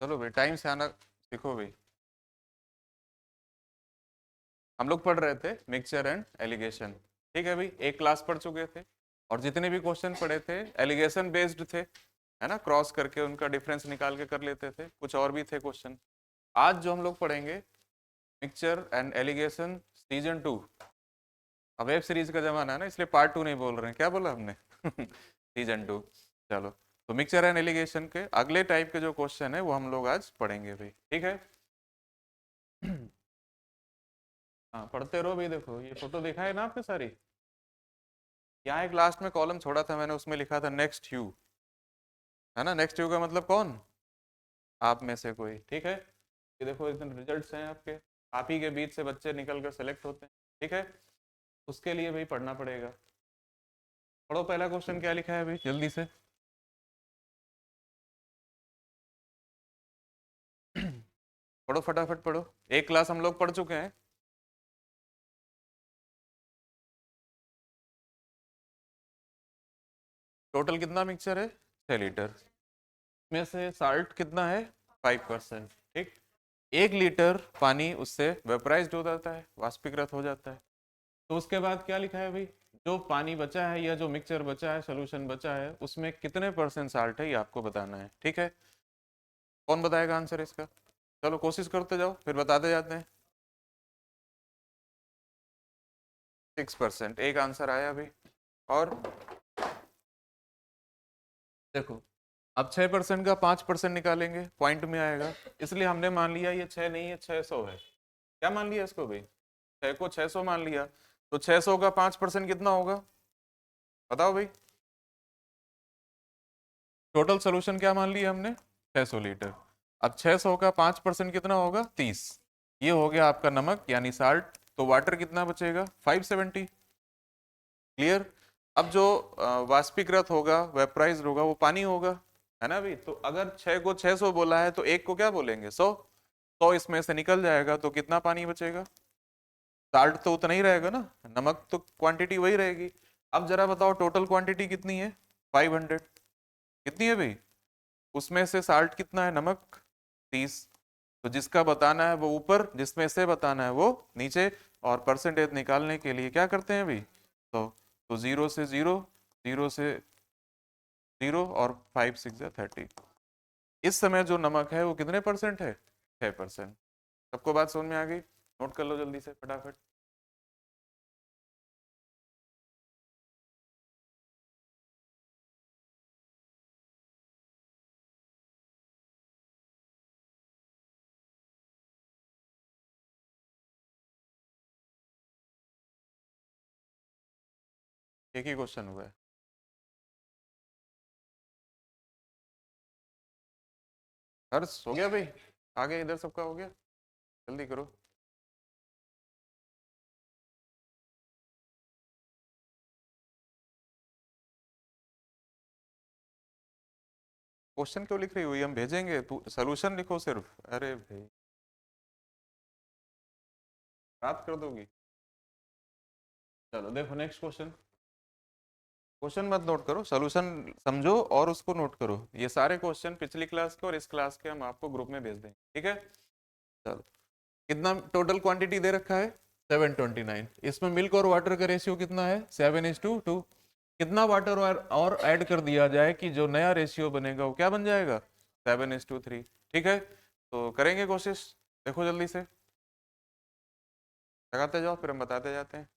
चलो भाई टाइम से आना सीखो भाई। हम लोग पढ़ रहे थे मिक्सचर एंड एलिगेशन। ठीक है भाई, एक क्लास पढ़ चुके थे और जितने भी क्वेश्चन पढ़े थे एलिगेशन बेस्ड थे, है ना। क्रॉस करके उनका डिफरेंस निकाल के कर लेते थे, कुछ और भी थे क्वेश्चन। आज जो हम लोग पढ़ेंगे मिक्सचर एंड एलिगेशन सीजन 2। अब वेब सीरीज का जमाना है ना, इसलिए पार्ट 2 नहीं बोल रहे हैं। क्या बोला हमने? सीजन 2। चलो, तो मिक्सचर एंड एलिगेशन के अगले टाइप के जो क्वेश्चन है वो हम लोग आज पढ़ेंगे भाई, ठीक है। हाँ पढ़ते रहो भाई। देखो ये फोटो देखा है ना आपने सारी। यहाँ एक लास्ट में कॉलम छोड़ा था मैंने, उसमें लिखा था नेक्स्ट यू, है ना। नेक्स्ट यू का मतलब कौन? आप में से कोई, ठीक है। ये देखो इतने रिजल्ट्स हैं आपके, आप ही के बीच से बच्चे निकल कर सेलेक्ट होते हैं, ठीक है। उसके लिए भाई पढ़ना पड़ेगा। पढ़ो, पहला क्वेश्चन क्या लिखा है भाई जल्दी से। पढ़ो फटाफट पढ़ो, एक क्लास हम लोग पढ़ चुके हैं। टोटल कितना मिक्सचर है? 6 लीटर। में से साल्ट कितना है? 5%, ठीक। 1 लीटर पानी उससे वेपराइज्ड हो जाता है, वाष्पीकृत हो जाता है। तो उसके बाद क्या लिखा है भाई, जो पानी बचा है या जो मिक्सचर बचा है, सोल्यूशन बचा है, उसमें कितने परसेंट साल्ट है ये आपको बताना है, ठीक है। कौन बताएगा आंसर इसका? चलो कोशिश करते जाओ फिर बताते जाते हैं। 6%, एक आंसर आया भाई। और देखो, अब 6% का 5% निकालेंगे, पॉइंट में आएगा। इसलिए हमने मान लिया ये 6 नहीं है, 600 है। क्या मान लिया इसको भाई? 6 को 600 मान लिया। तो 600 का 5% कितना होगा? बताओ भाई। टोटल सोल्यूशन क्या मान लिया हमने? 600 लीटर। अब 600 का 5% कितना होगा? 30। ये हो गया आपका नमक यानी साल्ट। तो वाटर कितना बचेगा? 570। क्लियर। अब जो वाष्पीकृत होगा, वेपराइज होगा, वो पानी होगा, है ना भाई। तो अगर 6 को 600 बोला है तो एक को क्या बोलेंगे? 100। 100 इसमें से निकल जाएगा तो कितना पानी बचेगा? साल्ट तो उतना ही रहेगा ना, नमक तो क्वांटिटी वही रहेगी। अब जरा बताओ टोटल क्वांटिटी कितनी है? 500। कितनी है भाई? उसमें से साल्ट कितना है, नमक 30। तो जिसका बताना है वो ऊपर, जिसमें से बताना है वो नीचे। और परसेंटेज निकालने के लिए क्या करते हैं भाई? तो 0 से 0, 0 से 0 और 5 6 30। इस समय जो नमक है वो कितने परसेंट है? 6%। सबको बात समझ में आ गई? नोट कर लो जल्दी से फटाफट। एक ही क्वेश्चन हुआ है। हर्ष हो गया भाई? आगे इधर सबका हो गया? जल्दी करो। क्वेश्चन क्यों लिख रही हुई? हम भेजेंगे, तू सोल्यूशन लिखो सिर्फ। अरे भाई, बात कर दोगी। चलो देखो नेक्स्ट क्वेश्चन। क्वेश्चन मत नोट करो, सोल्यूशन समझो और उसको नोट करो। ये सारे क्वेश्चन पिछली क्लास के और इस क्लास के हम आपको ग्रुप में भेज देंगे, ठीक है। चलो, कितना टोटल क्वांटिटी दे रखा है? 729। इसमें मिल्क और वाटर का रेशियो कितना है? 7:2। कितना वाटर और ऐड कर दिया जाए कि जो नया रेशियो बनेगा वो क्या बन जाएगा? 7:3, ठीक है। तो करेंगे कोशिश। देखो जल्दी से लगाते जाओ, फिर हम बताते जाते हैं।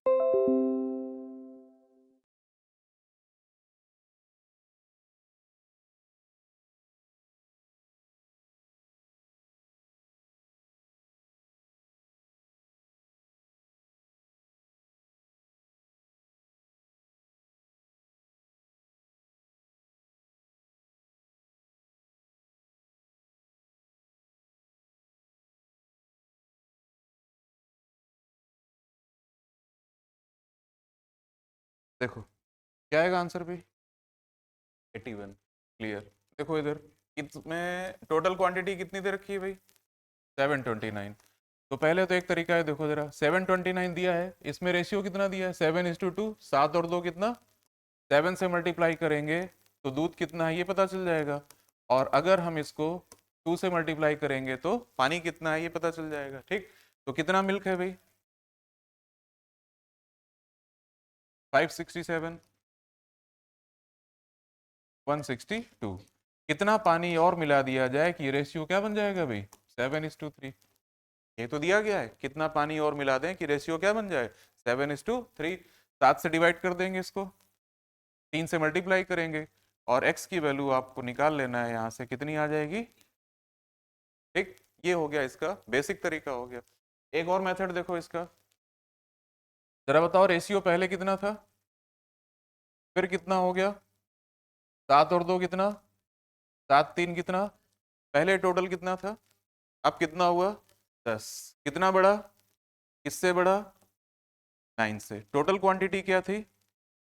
देखो क्या आएगा आंसर भी? 81। क्लियर। देखो इधर, इसमें टोटल क्वांटिटी कितनी दे रखी है भाई? 729। तो पहले तो एक तरीका है, देखो जरा, 729 दिया है, इसमें रेशियो कितना दिया है? 7:2। 7 और 2 कितना? 7 से मल्टीप्लाई करेंगे तो दूध कितना है ये पता चल जाएगा। और अगर हम इसको 2 से मल्टीप्लाई करेंगे तो पानी कितना है ये पता चल जाएगा। ठीक, तो कितना मिल्क है भाई? 567, 162। कितना पानी और मिला दिया जाए कि रेशियो क्या बन जाएगा भाई? 7:3। ये तो दिया गया है, कितना पानी और मिला दें कि रेशियो क्या बन जाए? 7:3। 7 से डिवाइड कर देंगे इसको, 3 से मल्टीप्लाई करेंगे, और x की वैल्यू आपको निकाल लेना है यहाँ से, कितनी आ जाएगी? ठीक, ये हो गया इसका बेसिक तरीका हो गया। एक और मेथड देखो इसका, जरा बताओ रेशियो पहले कितना था, फिर कितना हो गया? 7 और 2 कितना? 7 3 कितना? पहले टोटल कितना था, अब कितना हुआ? 10। कितना बढ़ा, किससे बढ़ा? 9 से। टोटल क्वांटिटी क्या थी?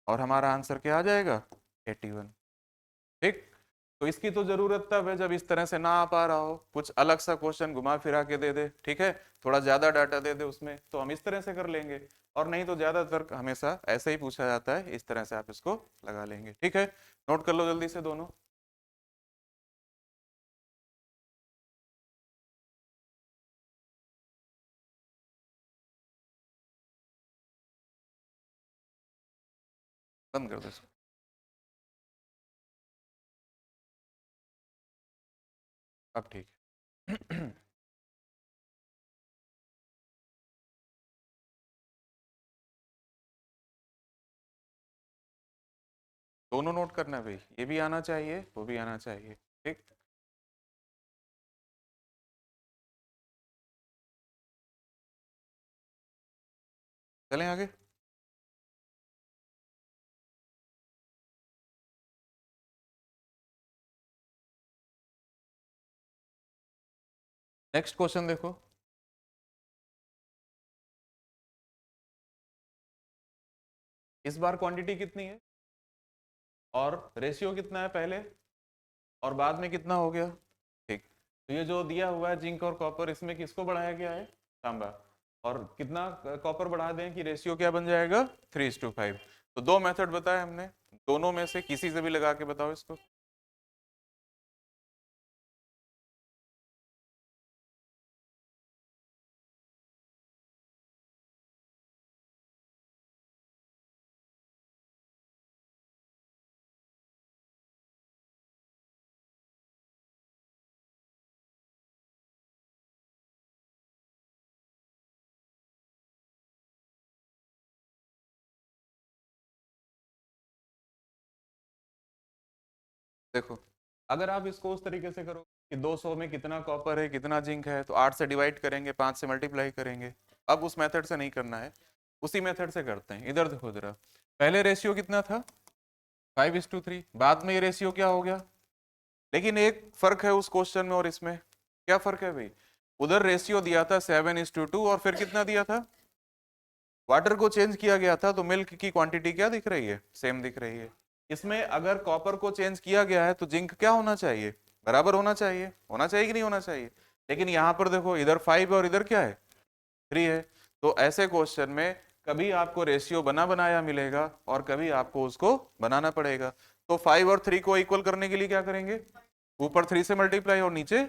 और हमारा आंसर क्या आ जाएगा? 81। ठीक, तो इसकी तो जरूरत तब है जब इस तरह से ना आ पा रहा हो, कुछ अलग सा क्वेश्चन घुमा फिरा के दे दे, ठीक है, थोड़ा ज्यादा डाटा दे दे उसमें, तो हम इस तरह से कर लेंगे। और नहीं तो ज्यादातर हमेशा ऐसे ही पूछा जाता है, इस तरह से आप इसको लगा लेंगे। ठीक है, नोट कर लो जल्दी से दोनों। बंद कर दो इसको। अब ठीक है। दोनों नोट करना है भाई, ये भी आना चाहिए, वो भी आना चाहिए। ठीक, चलें आगे। नेक्स्ट क्वेश्चन देखो, इस बार क्वांटिटी कितनी है और रेशियो कितना है पहले, और बाद में कितना हो गया? ठीक, तो ये जो दिया हुआ है जिंक और कॉपर, इसमें किसको बढ़ाया गया है? तांबा। और कितना कॉपर बढ़ा दें कि रेशियो क्या बन जाएगा? 3:5। तो दो मेथड बताए हमने, दोनों में से किसी से भी लगा के बताओ इसको। देखो, अगर आप इसको उस तरीके से करो कि 200 में कितना कॉपर है कितना जिंक है, तो 8 से डिवाइड करेंगे, 5 से मल्टीप्लाई करेंगे। अब उस मेथड से नहीं करना है, उसी मेथड से करते हैं। इधर देखो जरा, पहले रेशियो कितना था? 5:3। बाद में ये रेशियो क्या हो गया? लेकिन एक फर्क है उस क्वेश्चन में और इसमें, क्या फर्क है भाई? उधर रेशियो दिया था 7:2 और फिर कितना दिया था? वाटर को चेंज किया गया था, तो मिल्क की क्वांटिटी क्या दिख रही है? सेम दिख रही है। इसमें अगर कॉपर को चेंज किया गया है तो जिंक क्या होना चाहिए? बराबर होना चाहिए, होना चाहिए कि नहीं होना चाहिए? लेकिन यहां पर देखो, इधर 5 और इधर क्या है? 3 है। तो ऐसे क्वेश्चन में कभी आपको रेशियो बना बनाया मिलेगा और कभी आपको उसको बनाना पड़ेगा। तो 5 और 3 को इक्वल करने के लिए क्या करेंगे? ऊपर 3 से मल्टीप्लाई और नीचे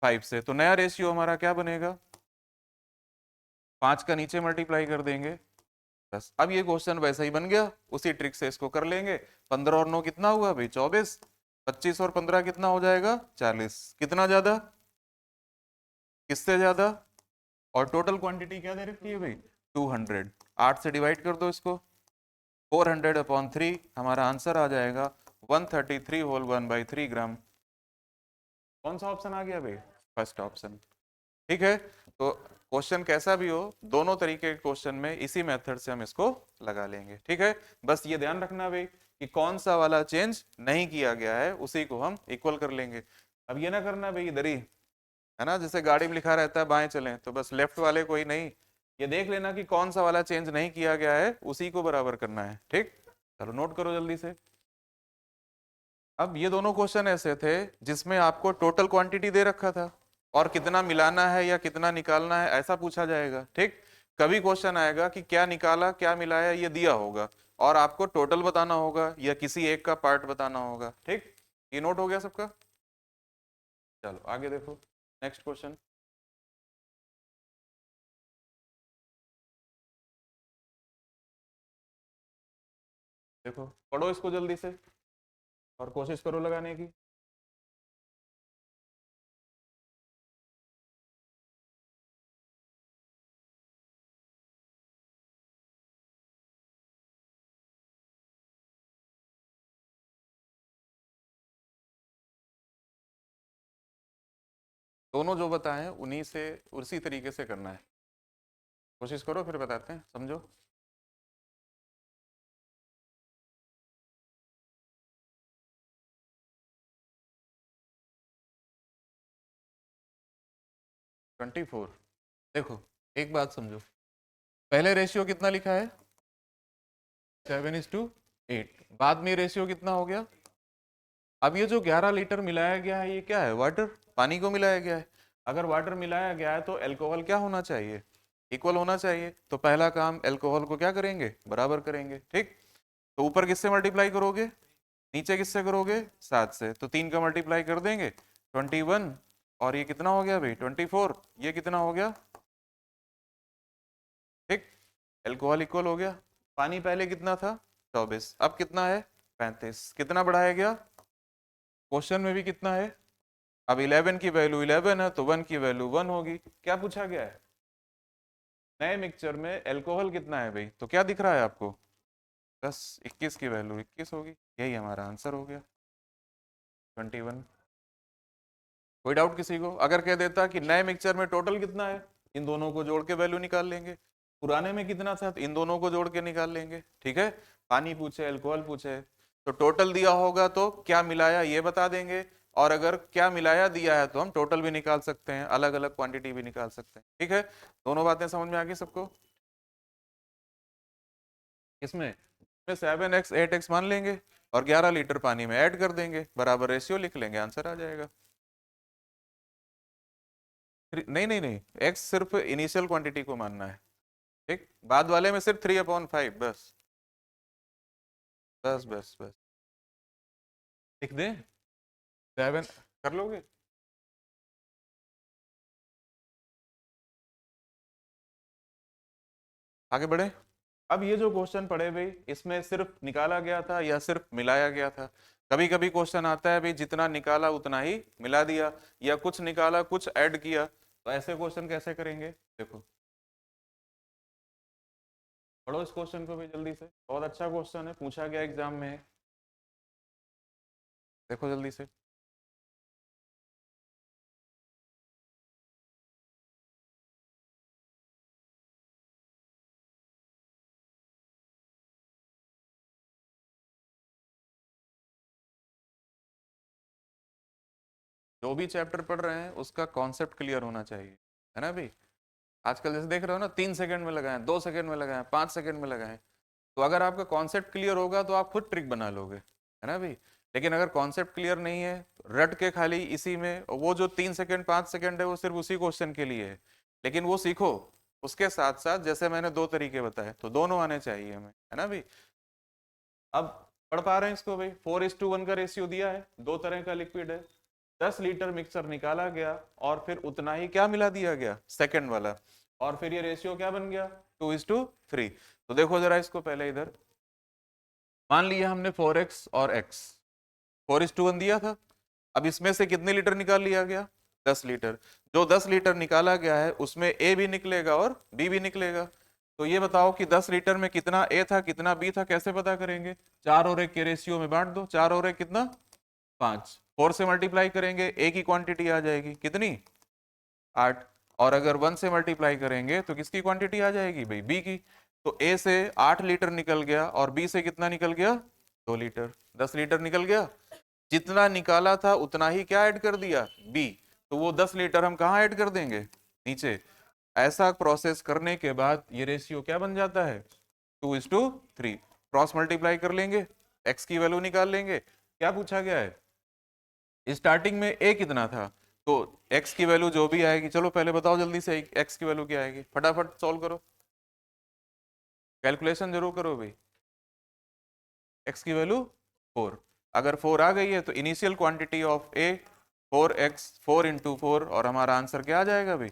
5 से, तो नया रेशियो हमारा क्या बनेगा? 5 का नीचे मल्टीप्लाई कर देंगे, बस। अब ये क्वेश्चन वैसा ही बन गया, उसी ट्रिक से इसको कर लेंगे। 15 और 9 कितना हुआ भाई? 24। 25 और 15 कितना हो जाएगा? 40। कितना ज्यादा, किससे ज्यादा? और टोटल क्वांटिटी क्या दे रखी है भाई? 200। 8 से डिवाइड कर दो इसको, 400/3 हमारा आंसर आ जाएगा 133 होल 1/3 ग्राम। कौन सा ऑप्शन आ गया भाई? First option. ठीक है, तो क्वेश्चन कैसा भी हो, दोनों तरीके के क्वेश्चन में इसी मेथड से हम इसको लगा लेंगे। ठीक है, बस ये ध्यान रखना भाई कि कौन सा वाला चेंज नहीं किया गया है उसी को हम इक्वल कर लेंगे। अब ये ना करना भाई इधर ही, है ना, जैसे गाड़ी में लिखा रहता है बाएं चलें, तो बस लेफ्ट वाले को ही नहीं, ये देख लेना कि कौन सा वाला चेंज नहीं किया गया है, उसी को बराबर करना है। ठीक, चलो नोट करो जल्दी से। अब ये दोनों क्वेश्चन ऐसे थे जिसमें आपको टोटल क्वांटिटी दे रखा था और कितना मिलाना है या कितना निकालना है ऐसा पूछा जाएगा। ठीक, कभी क्वेश्चन आएगा कि क्या निकाला क्या मिलाया ये दिया होगा और आपको टोटल बताना होगा या किसी एक का पार्ट बताना होगा। ठीक, ये नोट हो गया सबका? चलो आगे देखो, नेक्स्ट क्वेश्चन। देखो पढ़ो इसको जल्दी से और कोशिश करो लगाने की। दोनों जो बताए हैं उन्हीं से उसी तरीके से करना है। कोशिश करो फिर बताते हैं, समझो। Twenty four. देखो एक बात समझो, पहले रेशियो कितना लिखा है? 7:8। बाद में रेशियो कितना हो गया? अब ये जो 11 लीटर मिलाया गया है ये क्या है? वाटर, पानी को मिलाया गया है। अगर वाटर मिलाया गया है तो अल्कोहल क्या होना चाहिए? इक्वल होना चाहिए। तो पहला काम, अल्कोहल को क्या करेंगे? बराबर करेंगे, ठीक। तो ऊपर किससे मल्टीप्लाई करोगे? नीचे किससे करोगे? 7 से। तो 3 का मल्टीप्लाई कर देंगे 21, और ये कितना हो गया भाई? 24। ये कितना हो गया? ठीक, अल्कोहल इक्वल हो गया। पानी पहले कितना था? 24। अब कितना है? 35। कितना बढ़ाया गया? क्वेश्चन में भी कितना है? अब 11 की वैल्यू 11 है तो 1 की वैल्यू 1 होगी। क्या पूछा गया है? नए मिक्सचर में अल्कोहल कितना है भाई? तो क्या दिख रहा है आपको? 10। 21 की वैल्यू 21 होगी। यही हमारा आंसर हो गया, 21। कोई डाउट किसी को? अगर कह देता कि नए मिक्सचर में टोटल कितना है, इन दोनों को जोड़ के वैल्यू निकाल लेंगे। पुराने में कितना था तो इन दोनों को जोड़ के निकाल लेंगे, ठीक है। पानी पूछे, अल्कोहल पूछे, तो टोटल दिया होगा तो क्या मिलाया ये बता देंगे। और अगर क्या मिलाया दिया है तो हम टोटल भी निकाल सकते हैं, अलग अलग क्वांटिटी भी निकाल सकते हैं, ठीक है। दोनों बातें समझ में आ गई सबको? इसमें 7x 8x मान लेंगे और 11 लीटर पानी में ऐड कर देंगे, बराबर रेशियो लिख लेंगे, आंसर आ जाएगा। नहीं नहीं नहीं, एक्स सिर्फ इनिशियल क्वांटिटी को मानना है, ठीक। बाद वाले में सिर्फ 3/5, बस बस बस बस। लिख दें? 7 कर लोगे? आगे बढ़े। अब ये जो क्वेश्चन पढ़े भाई, इसमें सिर्फ निकाला गया था या सिर्फ मिलाया गया था? कभी कभी क्वेश्चन आता है भाई जितना निकाला उतना ही मिला दिया, या कुछ निकाला कुछ ऐड किया। तो ऐसे क्वेश्चन कैसे करेंगे? देखो पढ़ो इस क्वेश्चन को भी जल्दी से, बहुत अच्छा क्वेश्चन है, पूछा गया एग्जाम में। देखो जल्दी से। जो भी चैप्टर पढ़ रहे हैं उसका कॉन्सेप्ट क्लियर होना चाहिए, है ना भाई। आजकल जैसे देख रहे हो ना, 3 सेकंड में लगाएं, 2 सेकंड में लगाएं, 5 सेकंड में लगाएं। तो अगर आपका कॉन्सेप्ट क्लियर होगा तो आप खुद ट्रिक बना लोगे, है ना भाई। लेकिन अगर कॉन्सेप्ट क्लियर नहीं है, रट के खाली इसी में, वो जो 3 सेकंड 5 सेकंड है वो सिर्फ उसी क्वेश्चन के लिए है। लेकिन वो सीखो, उसके साथ साथ जैसे मैंने 2 तरीके बताए तो दोनों आने चाहिए हमें, है ना भाई। अब पढ़ पा रहे हैं इसको भाई? 4:1 का रेशियो दिया है, दो तरह का लिक्विड है, 10 लीटर मिक्सर निकाला गया और फिर उतना ही क्या मिला दिया गया? सेकंड वाला। और फिर ये रेशियो क्या बन गया? 2:3। तो देखो जरा इसको पहले इधर, मान लिया हमने 4x और x, 4:1 दिया था। अब इसमें से कितने लीटर निकाल लिया गया? 10 लीटर। जो 10 लीटर निकाला गया है उसमें a भी निकलेगा और b भी निकलेगा। तो ये बताओ कि 10 लीटर में कितना a था कितना b था, कैसे पता करेंगे? 4 और 1 के रेशियो में बांट दो, 4 और 1 कितना? 5। 4 से मल्टीप्लाई करेंगे a की क्वांटिटी आ जाएगी कितनी? 8। और अगर 1 से मल्टीप्लाई करेंगे तो किसकी क्वांटिटी आ जाएगी भाई? बी की। तो ए से 8 लीटर निकल गया और बी से कितना निकल गया? 2 लीटर। 10 लीटर निकल गया। जितना निकाला था उतना ही क्या ऐड कर दिया? बी। तो वो 10 लीटर हम कहाँ ऐड कर देंगे? नीचे। ऐसा प्रोसेस करने के बाद ये रेशियो क्या बन जाता है? 2:3। क्रॉस मल्टीप्लाई कर लेंगे, एक्स की वैल्यू निकाल लेंगे। क्या पूछा गया है? स्टार्टिंग में ए कितना था, तो एक्स की वैल्यू जो भी आएगी, चलो पहले बताओ जल्दी से एक्स की वैल्यू क्या आएगी, फटाफट सॉल्व करो, कैलकुलेशन जरूर करो भाई। एक्स की वैल्यू 4। अगर 4 आ गई है तो initial quantity of A 4 into 4 और हमारा आंसर क्या आ जाएगा भाई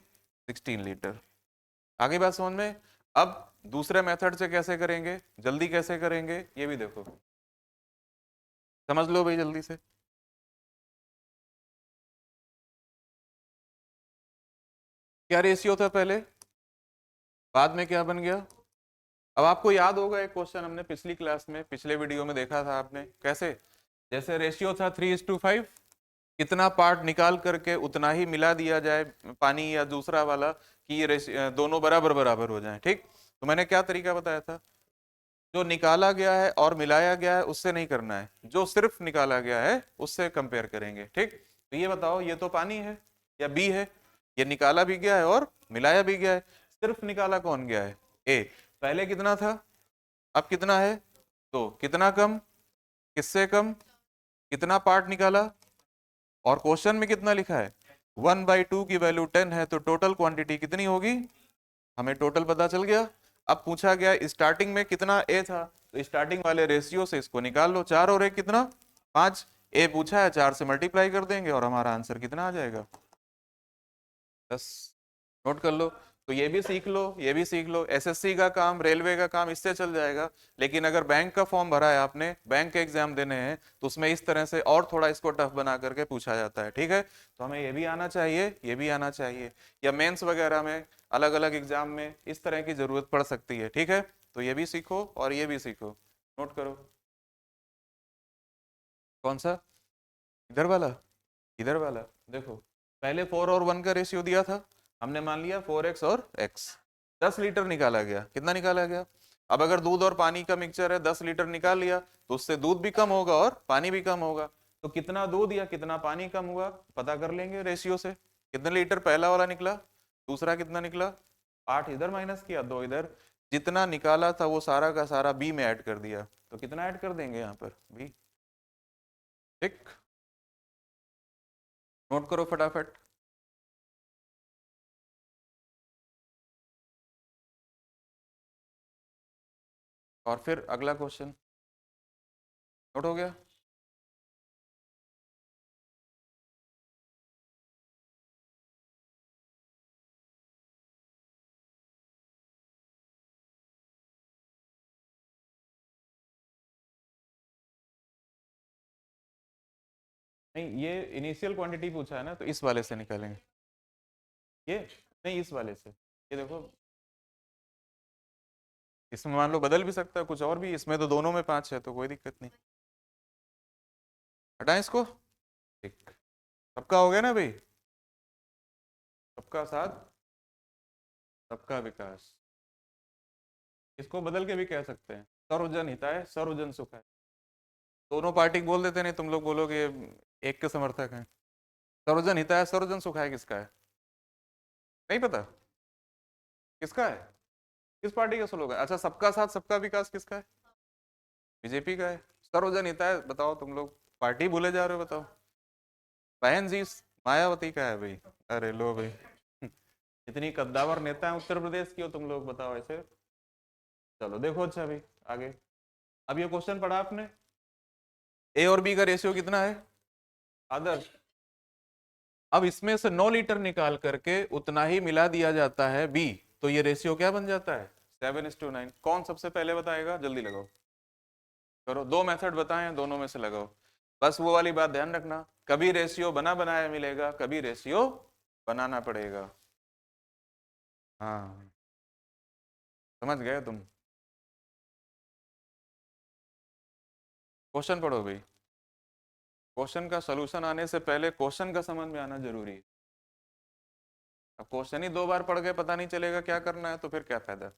16 लीटर। आगे बात समझ में। अब दूसरे मेथड से कैसे करेंगे, जल्दी कैसे करेंगे ये भी देखो, समझ लो भाई जल्दी से। क्या रेशियो था पहले, बाद में क्या बन गया। अब आपको याद होगा एक क्वेश्चन हमने पिछली क्लास में पिछले वीडियो में देखा था आपने, कैसे, जैसे रेशियो था 3:5, कितना पार्ट निकाल करके उतना ही मिला दिया जाए पानी या दूसरा वाला कि ये दोनों बराबर बराबर हो जाएं, ठीक। तो मैंने क्या तरीका बताया था, जो निकाला गया है और मिलाया गया है उससे नहीं करना है, जो सिर्फ निकाला गया है उससे कंपेयर करेंगे, ठीक। तो ये बताओ ये तो पानी है या बी है, ये निकाला भी गया है और मिलाया भी गया है, सिर्फ निकाला कौन गया है, ए। पहले कितना था, अब कितना है, तो कितना कम, किससे कम, कितना पार्ट निकाला, और क्वेश्चन में कितना लिखा है 1/2 की वैल्यू 10 है, तो टोटल क्वांटिटी कितनी होगी, हमें टोटल पता चल गया। अब पूछा गया स्टार्टिंग में कितना ए था, तो स्टार्टिंग वाले रेशियो से इसको निकाल लो, 4 और 1 कितना 5, ए पूछा है 4 से मल्टीप्लाई कर देंगे और हमारा आंसर कितना आ जाएगा 10। नोट कर लो। तो ये भी सीख लो, ये भी सीख लो, एसएससी का काम, रेलवे का काम इससे चल जाएगा। लेकिन अगर बैंक का फॉर्म भरा है आपने, बैंक के एग्जाम देने हैं, तो उसमें इस तरह से और थोड़ा इसको टफ बना करके पूछा जाता है, ठीक है। तो हमें ये भी आना चाहिए, ये भी आना चाहिए, या मेंस वगैरह में अलग अलग एग्जाम में इस तरह की जरूरत पड़ सकती है, ठीक है। तो ये भी सीखो और ये भी सीखो। नोट करो। कौन सा, इधर वाला, इधर वाला। देखो पहले 4 और 1 का रेशियो दिया था, हमने मान लिया 4x और x, 10 लीटर निकाला गया, कितना निकाला गया। अब अगर दूध और पानी का मिक्सचर है, 10 लीटर निकाल लिया, तो उससे दूध भी कम होगा और पानी भी कम होगा, तो कितना दूध या कितना पानी कम हुआ पता कर लेंगे रेशियो से। कितने लीटर पहला वाला निकला, दूसरा कितना निकला, 8 इधर माइनस किया, 2 इधर, जितना निकाला था वो सारा का सारा बी में ऐड कर दिया, तो कितना ऐड कर देंगे यहाँ पर बी, ठीक। नोट करो फटाफट। और फिर अगला क्वेश्चन, नोट हो गया। नहीं ये इनिशियल क्वांटिटी पूछा है ना, तो इस वाले से निकालेंगे, ये नहीं इस वाले से, ये देखो, इसमें मान लो बदल भी सकता है कुछ और भी, इसमें तो दोनों में 5 है तो कोई दिक्कत नहीं, हटाएं इसको, ठीक। सबका हो गया ना भाई, सबका साथ सबका विकास, इसको बदल के भी कह सकते हैं, सर्वजन हिताय सर्वजन सुखाय, दोनों पार्टी बोल देते, नहीं तुम लोग बोलोगे एक के समर्थक हैं। सर्वजन हिताय सर्वजन सुखाय किसका है, नहीं पता किसका है, किस पार्टी का स्लोगन, अच्छा सबका साथ सबका विकास किसका है, बीजेपी का है। सर्वजन हिताय बताओ, तुम लोग पार्टी भूले जा रहे हो, बताओ। बहन जी मायावती का है भाई, अरे लो भाई इतनी कद्दावर नेता है उत्तर प्रदेश की हो तुम लोग, बताओ ऐसे। चलो देखो अच्छा भाई आगे, अब ये क्वेश्चन पढ़ा आपने, ए और बी का रेशियो कितना है, आदर्श। अब इसमें से 9 लीटर निकाल करके उतना ही मिला दिया जाता है बी, तो ये रेशियो क्या बन जाता है 7:9। कौन सबसे पहले बताएगा, जल्दी लगाओ, करो, दो मेथड बताएं दोनों में से लगाओ। बस वो वाली बात ध्यान रखना, कभी रेशियो बना बनाया मिलेगा, कभी रेशियो बनाना पड़ेगा। हाँ समझ गए तुम। क्वेश्चन पढ़ो भाई, क्वेश्चन का सलूशन आने से पहले क्वेश्चन का समझ में आना जरूरी है। अब क्वेश्चन ही 2 बार पढ़ के पता नहीं चलेगा क्या करना है तो फिर क्या फायदा।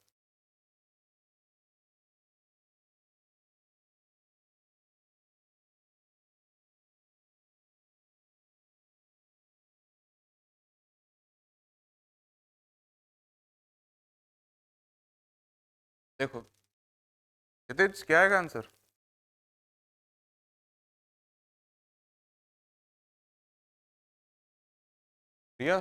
देखो क्षितिज क्या है आंसर, दिया।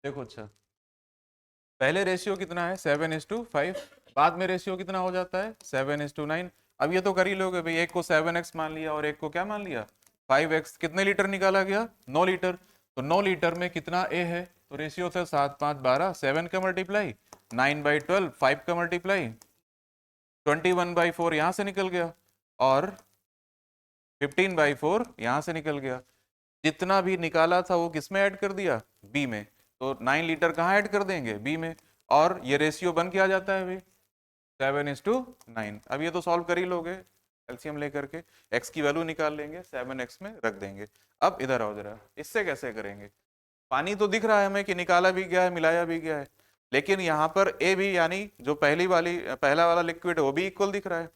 देखो अच्छा, पहले रेशियो कितना है 7:5, बाद में रेशियो कितना हो जाता है 7:9। अब ये तो कर ही लोगे भाई, एक को 7x मान लिया और एक को क्या मान लिया 5x, कितने लीटर निकाला गया 9 लीटर। तो 9 लीटर में कितना ए है, तो रेशियो था 7 5 12, 7 का मल्टीप्लाई 9/12, 5 का मल्टीप्लाई 21/4 यहां से निकल गया, और 15/4 यहां से निकल गया। जितना भी निकाला था वो किस में ऐड कर दिया, बी में। तो 9 लीटर कहाँ ऐड कर देंगे, बी में। और ये रेशियो बन के आ जाता है भाई 7:9। अब ये तो सॉल्व कर ही लोगे एलसीएम लेकर के, x की वैल्यू निकाल लेंगे, 7x में रख देंगे। अब इधर आओ जरा, इससे कैसे करेंगे। पानी तो दिख रहा है हमें कि निकाला भी गया है मिलाया भी गया है, लेकिन यहाँ पर ए भी यानी जो पहला वाला लिक्विड है वो भी इक्वल दिख रहा है।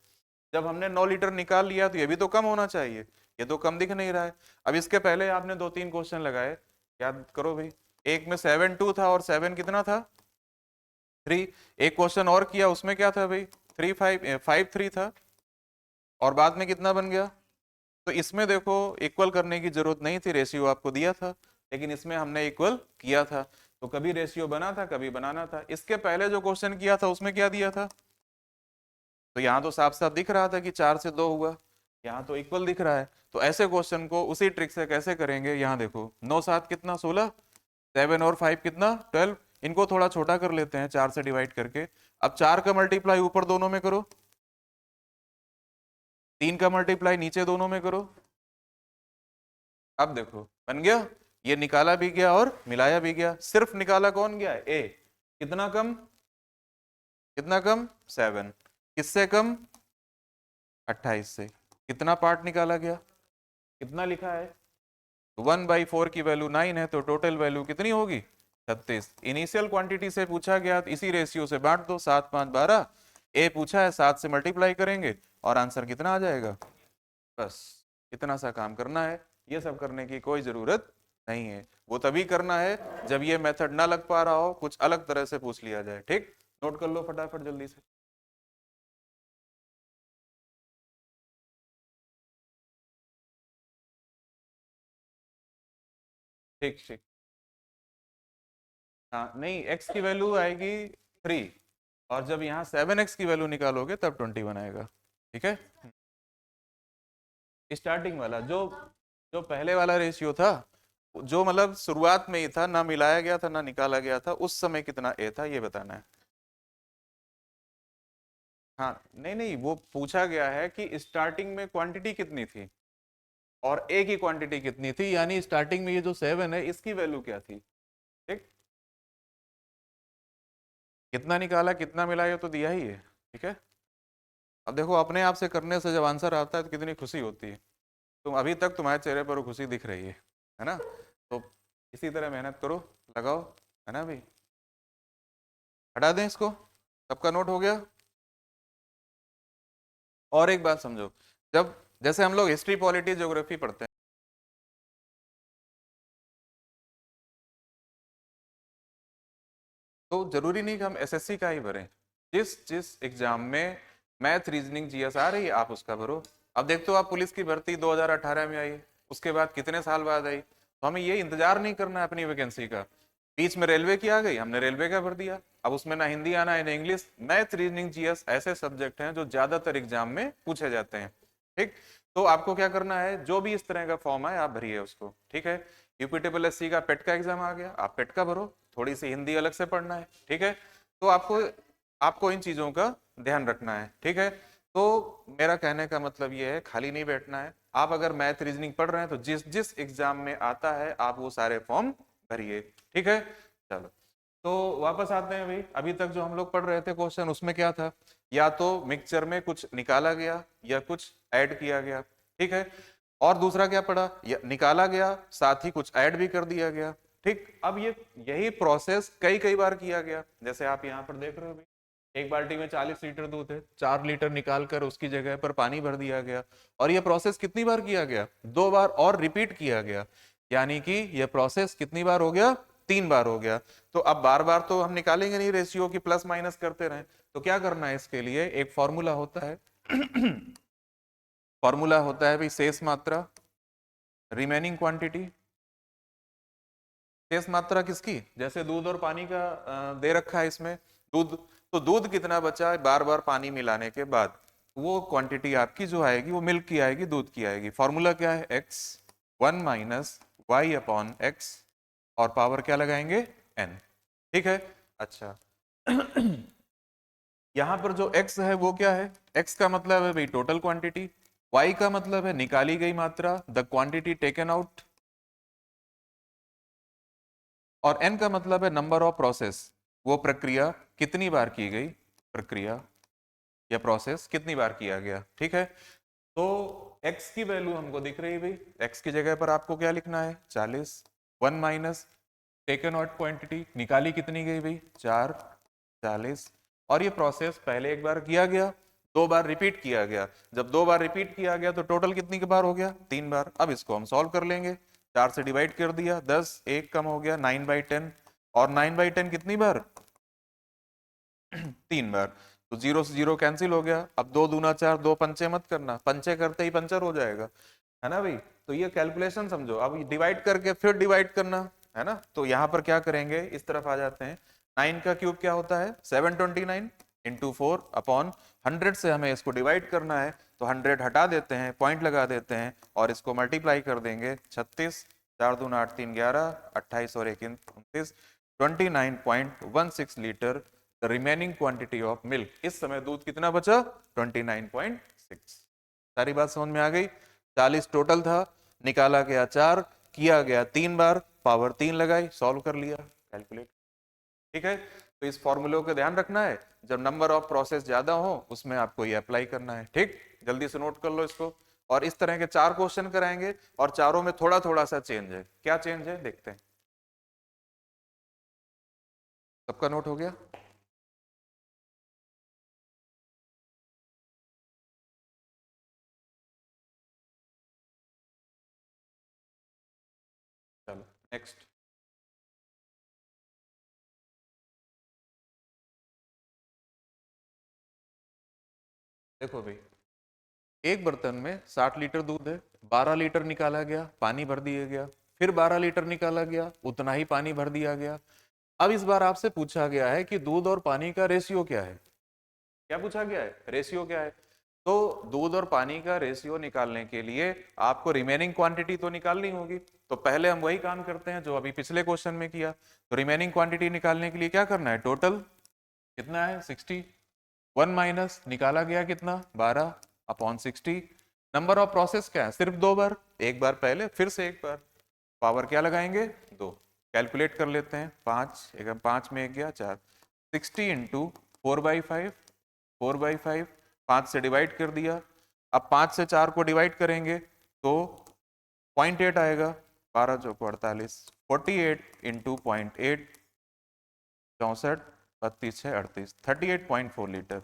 जब हमने 9 लीटर निकाल लिया तो ये भी तो कम होना चाहिए, ये तो कम दिख नहीं रहा है। अब इसके पहले आपने 2-3 क्वेश्चन लगाए, याद करो भाई। एक में 7 2 था और 7 कितना था 3। एक क्वेश्चन और किया, उसमें क्या था भाई 5 3 था, और बाद में कितना बन गया। तो इसमें देखो इक्वल करने की जरूरत नहीं थी, रेशियो आपको दिया था, लेकिन इसमें हमने इक्वल किया था। तो कभी रेशियो बना था कभी बनाना था। इसके पहले जो क्वेश्चन किया था उसमें क्या दिया था, तो यहाँ तो साफ साफ दिख रहा था कि 4 से 2 हुआ, यहाँ तो इक्वल दिख रहा है। तो ऐसे क्वेश्चन को उसी ट्रिक से कैसे करेंगे, यहाँ देखो 9 7 कितना 16, 7 और 5 कितना 12। इनको थोड़ा छोटा कर लेते हैं 4 से डिवाइड करके। अब 4 का मल्टीप्लाई ऊपर दोनों में करो, 3 का मल्टीप्लाई नीचे दोनों में करो। अब देखो बन गया, ये निकाला भी गया और मिलाया भी गया। सिर्फ निकाला कौन गया है, ए। कितना कम, कितना कम 7, किससे कम 28 से। कितना पार्ट निकाला गया, कितना लिखा है 1/4 की वैल्यू 9 है, तो टोटल वैल्यू कितनी होगी 36। इनिशियल क्वांटिटी से पूछा गया तो इसी रेशियो से बांट दो, 7 5 12। ए पूछा है 7 से मल्टीप्लाई करेंगे और आंसर कितना आ जाएगा। बस इतना सा काम करना है, ये सब करने की कोई जरूरत नहीं है। वो तभी करना है जब ये मेथड ना लग पा रहा हो, कुछ अलग तरह से पूछ लिया जाए। ठीक, नोट कर लो फटाफट जल्दी से। ठीक ठीक, हाँ नहीं, x की वैल्यू आएगी 3, और जब यहाँ 7x की वैल्यू निकालोगे तब 21 आएगा। ठीक है, स्टार्टिंग वाला जो जो पहले वाला रेशियो था, जो मतलब शुरुआत में ही था, ना मिलाया गया था ना निकाला गया था, उस समय कितना ए था ये बताना है। हाँ नहीं नहीं, वो पूछा गया है कि स्टार्टिंग में क्वांटिटी कितनी थी और ए की क्वांटिटी कितनी थी, यानी स्टार्टिंग में ये जो 7 है इसकी वैल्यू क्या थी। ठीक, कितना निकाला कितना मिलाया तो दिया ही है। ठीक है, अब देखो अपने आप से करने से जब आंसर आता है तो कितनी खुशी होती है। तुम अभी तक तुम्हारे चेहरे पर वो खुशी दिख रही है ना। तो इसी तरह मेहनत करो, लगाओ, है ना भाई। हटा दें इसको, सबका नोट हो गया। और एक बात समझो, जब जैसे हम लोग हिस्ट्री पॉलिटी ज्योग्राफी पढ़ते हैं, तो जरूरी नहीं कि हम एसएससी का ही भरें। जिस जिस एग्जाम में मैथ रीजनिंग जीएस आ रही है आप उसका भरो। अब देखते हो आप पुलिस की भर्ती 2018 में आई, उसके बाद कितने साल बाद आई, तो हमें ये इंतजार नहीं करना है अपनी वैकेंसी का। बीच में रेलवे की आ गई, हमने रेलवे का भर दिया। अब उसमें ना हिंदी आना है ना इंग्लिश। मैथ रीजनिंग जीएस ऐसे सब्जेक्ट हैं जो ज्यादातर एग्जाम में पूछे जाते हैं। ठीक, तो आपको क्या करना है, जो भी इस तरह का फॉर्म है आप भरिए उसको। ठीक है, यूपीटीपीएससी का पेट का एग्जाम आ गया, आप पेट का भरो, थोड़ी सी हिंदी अलग से पढ़ना है। ठीक है, तो आपको आपको इन चीजों का ध्यान रखना है। ठीक है, तो मेरा कहने का मतलब ये है खाली नहीं बैठना है। आप अगर मैथ रीजनिंग पढ़ रहे हैं तो जिस जिस एग्जाम में आता है आप वो सारे फॉर्म भरिए। ठीक है, चलो तो वापस आते हैं भाई। अभी तक जो हम लोग पढ़ रहे थे क्वेश्चन, उसमें क्या था, या तो मिक्सचर में कुछ निकाला गया या कुछ ऐड किया गया। ठीक है, और दूसरा क्या पढ़ा, निकाला गया साथ ही कुछ ऐड भी कर दिया गया। ठीक, अब ये यही प्रोसेस कई कई बार किया गया। जैसे आप यहाँ पर देख रहे हो भाई, एक बाल्टी में 40 लीटर दूध है, 4 लीटर निकाल कर उसकी जगह पर पानी भर दिया गया। और ये प्रोसेस कितनी बार किया गया, 2 बार और रिपीट किया गया। यानी कि ये प्रोसेस कितनी बार हो गया, 3 बार हो गया। तो अब बार बार तो हम निकालेंगे नहीं रेशियो की, प्लस माइनस करते रहें। तो क्या करना है, इसके लिए एक फॉर्मूला होता है फॉर्मूला होता है भाई शेष मात्रा, रिमेनिंग क्वांटिटी, शेष मात्रा किसकी, जैसे दूध और पानी का दे रखा है इसमें, दूध, तो दूध कितना बचा है बार बार पानी मिलाने के बाद, वो क्वांटिटी आपकी जो आएगी वो मिल्क की आएगी, दूध की आएगी। फॉर्मूला क्या है, x 1 minus Y upon X, और पावर क्या लगाएंगे, n। ठीक है, अच्छा यहां पर जो x है वो क्या है, x का मतलब है भाई टोटल क्वांटिटी, y का मतलब है निकाली गई मात्रा, द क्वांटिटी टेकन आउट, और n का मतलब है नंबर ऑफ प्रोसेस, वो प्रक्रिया कितनी बार की गई, प्रक्रिया या प्रोसेस कितनी बार किया गया। ठीक है, तो x की वैल्यू हमको दिख रही है भाई, x की जगह पर आपको क्या लिखना है 40, 1 माइनस टेकन आउट क्वांटिटी, निकाली कितनी गई भाई 4, 40, और ये प्रोसेस पहले एक बार किया गया, 2 बार रिपीट किया गया, जब 2 बार रिपीट किया गया तो टोटल कितनी के बार हो गया, 3 बार। अब इसको हम सॉल्व कर लेंगे, 4 से डिवाइड कर दिया 10, एक कम हो गया 9/10, और 9/10 कितनी बार 3 बार, तो 0 से 0 कैंसिल हो गया। अब 2 दूना 4, 2 पंचे मत करना, पंचे करते ही पंचर हो जाएगा, है ना भाई। तो ये कैलकुलेशन समझो, अब डिवाइड करके फिर डिवाइड करना, है ना। तो यहाँ पर क्या करेंगे, इस तरफ आ जाते हैं, 9 का क्यूब क्या होता है 729 इंटू 4 अपॉन 100 से हमें इसको डिवाइड करना है, तो 100 हटा देते हैं, पॉइंट लगा देते हैं, और इसको मल्टीप्लाई कर देंगे 36, 4 दूना 8 3 11, 28 और 1 29, 29.16 litre the remaining quantity of milk. इस समय दूध कितना बचा 29.6। सारी बात समझ में आ गई। 40 टोटल था, निकाला गया 4, किया गया 3 बार, पावर 3 लगाई, सॉल्व कर लिया, कैलकुलेट। ठीक है, तो इस फॉर्मूले को ध्यान रखना है, जब नंबर ऑफ प्रोसेस ज्यादा हो उसमें आपको ये अप्लाई करना है। ठीक, जल्दी से नोट कर लो इसको, और इस तरह के 4 क्वेश्चन कराएंगे, और चारों में थोड़ा थोड़ा सा चेंज है। क्या चेंज है देखते हैं, सबका नोट हो गया। चलो नेक्स्ट, देखो भाई, एक बर्तन में 60 लीटर दूध है, 12 लीटर निकाला गया, पानी भर दिया गया, फिर 12 लीटर निकाला गया, उतना ही पानी भर दिया गया। अब इस बार आपसे पूछा गया है कि दूध और पानी का रेशियो क्या है। क्या पूछा गया है, रेशियो क्या है। तो दूध और पानी का रेशियो निकालने के लिए आपको रिमेनिंग क्वांटिटी तो निकालनी होगी, तो पहले हम वही काम करते हैं जो अभी पिछले क्वेश्चन में किया। तो रिमेनिंग क्वांटिटी निकालने के लिए क्या करना है, टोटल कितना है 60, 1 माइनस निकाला गया कितना 12 अपॉन 60, नंबर ऑफ प्रोसेस क्या है सिर्फ 2 बार, एक बार पहले फिर से एक बार, पावर क्या लगाएंगे 2, कैलकुलेट कर लेते हैं, 5 एक 5 में 1 गया 4, 60 इंटू 4/5, 4/5, 5 से डिवाइड कर दिया। अब 5 से 4 को डिवाइड करेंगे तो 0.8 आएगा, 12 चौको 48, 48 into 0.8, 64, 32 6 38, 38.4 litre.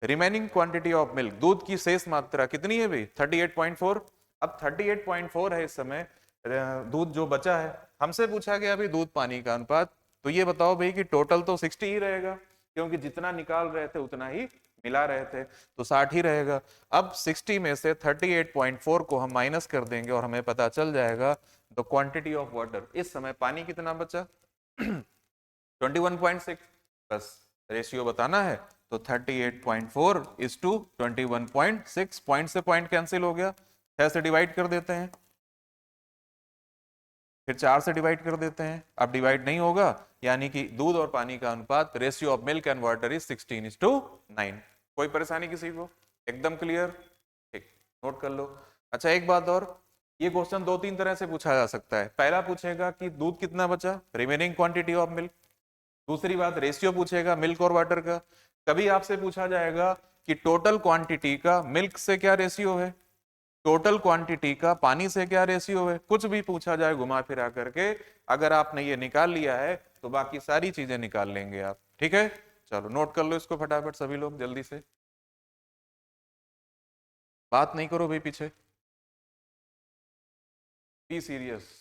Remaining quantity of milk, दूध की शेष मात्रा कितनी है भाई 38.4। अब 38.4 है इस समय दूध जो बचा है, हमसे पूछा गया भाई दूध पानी का अनुपात, तो ये बताओ भाई कि टोटल तो 60 ही रहेगा, क्योंकि जितना निकाल रहे थे उतना ही मिला रहे थे, तो 60 ही रहेगा। अब 60 में से 38.4 को हम माइनस कर देंगे और हमें पता चल जाएगा द क्वांटिटी ऑफ वाटर। इस समय पानी कितना बचा 21.6, बस रेशियो बताना है, तो 38.4 इज टू 21.6, पॉइंट से पॉइंट कैंसिल हो गया, 6 से डिवाइड कर देते हैं, फिर 4 से डिवाइड कर देते हैं, अब डिवाइड नहीं होगा, यानी कि दूध और पानी का अनुपात ratio of milk and water is 16:9। कोई परेशानी किसी को, एकदम क्लियर, ठीक, नोट कर लो। अच्छा एक बात और, ये क्वेश्चन 2-3 तरह से पूछा जा सकता है। पहला पूछेगा कि दूध कितना बचा, रिमेनिंग क्वांटिटी ऑफ मिल्क। दूसरी बात, रेशियो पूछेगा मिल्क और वाटर का। कभी आपसे पूछा जाएगा कि टोटल क्वांटिटी का मिल्क से क्या रेशियो है, टोटल क्वांटिटी का पानी से क्या रेशियो है, कुछ भी पूछा जाए घुमा फिरा करके, अगर आपने ये निकाल लिया है तो बाकी सारी चीजें निकाल लेंगे आप। ठीक है, चलो नोट कर लो इसको फटाफट सभी लोग जल्दी से, बात नहीं करो भाई पीछे, बी सीरियस।